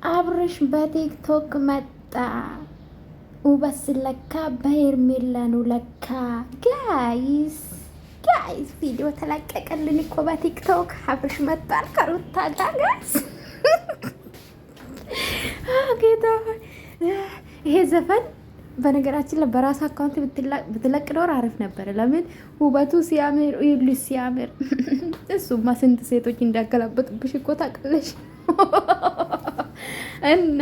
አብርሽ በቲክቶክ መጣ። ውበት ስለካ በሄርሜላ ነው ለካ። ጋይስ ቪዲዮ ተለቀቀልን እኮ በቲክቶክ። አብርሽ መጣል ከሩታ ጋር ጋይስ። ጌታ ይሄ ዘፈን በነገራችን ላይ በራስ አካውንት ብትለቅ ኖር አሪፍ ነበር። ለምን ውበቱ ሲያምር ይልስ ሲያምር እሱማ ስንት ሴቶች እንዳገላበጡብሽ እኮ ታውቃለሽ። እና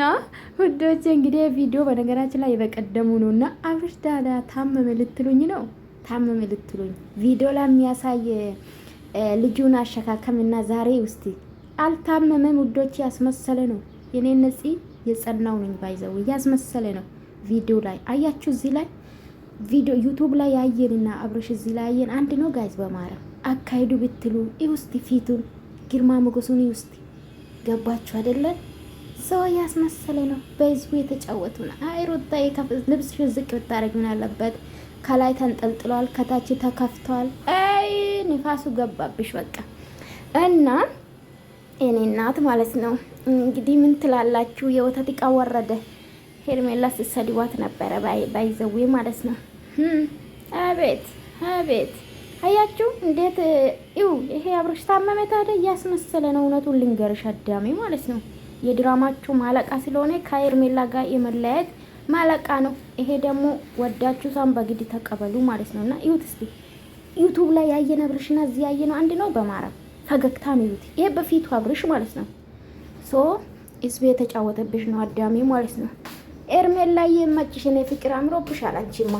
ውዶቼ እንግዲህ ቪዲዮ በነገራችን ላይ የበቀደሙ ነው እና አብርሽ ዳዳ ታመመ ልትሉኝ ነው። ታመመ ልትሉኝ ቪዲዮ ላይ የሚያሳይ ልጁን አሸካከምና ዛሬ ውስጥ አልታመመም ውዶቼ፣ ያስመሰለ ነው። የኔ ነፂ የጸናው ነኝ ባይዘው ያስመሰለ ነው። ቪዲዮ ላይ አያችሁ፣ እዚህ ላይ ቪዲዮ ዩቲዩብ ላይ ያየንና አብርሽ እዚህ ላይ ያየን አንድ ነው ጋይዝ። በማረም አካሄዱ ብትሉ ይውስቲ ፊቱን ግርማ ሞገሱን ይውስቲ። ገባችሁ አይደለ? ሰው ያስመሰለ ነው። በህዝቡ የተጫወቱ ነው። አይ ሩታ ልብስሽን ዝቅ ብታረግ ምን አለበት? ከላይ ተንጠልጥሏል፣ ከታች ተከፍቷል። አይ ንፋሱ ገባብሽ በቃ። እና እኔ እናት ማለት ነው እንግዲህ ምን ትላላችሁ? የወተት እቃ ወረደ። ሄርሜላ ስትሰድቧት ነበረ ባይዘዌ ማለት ነው። አቤት አቤት አያችሁ እንዴት ይው ይሄ አብርሽ ታመመ ታዲያ እያስመሰለ ነው። እውነቱን ልንገርሽ አዳሜ ማለት ነው የድራማችሁ ማለቃ ስለሆነ ከሄርሜላ ጋር የመለያየት ማለቃ ነው። ይሄ ደግሞ ወዳችሁ ሳም በግድ ተቀበሉ ማለት ነውና ይሁት እስቲ ዩቲዩብ ላይ ያየን አብርሽና እዚህ ያየነው አንድ ነው። በማረም ፈገግታ ነው ይሁት። ይሄ በፊቱ አብርሽ ማለት ነው። ሶ ህዝብ የተጫወተብሽ ነው አዳሜ ማለት ነው። ሄርሜላ የመጭሽ ነው ፍቅር አምሮብሻል አንቺማ።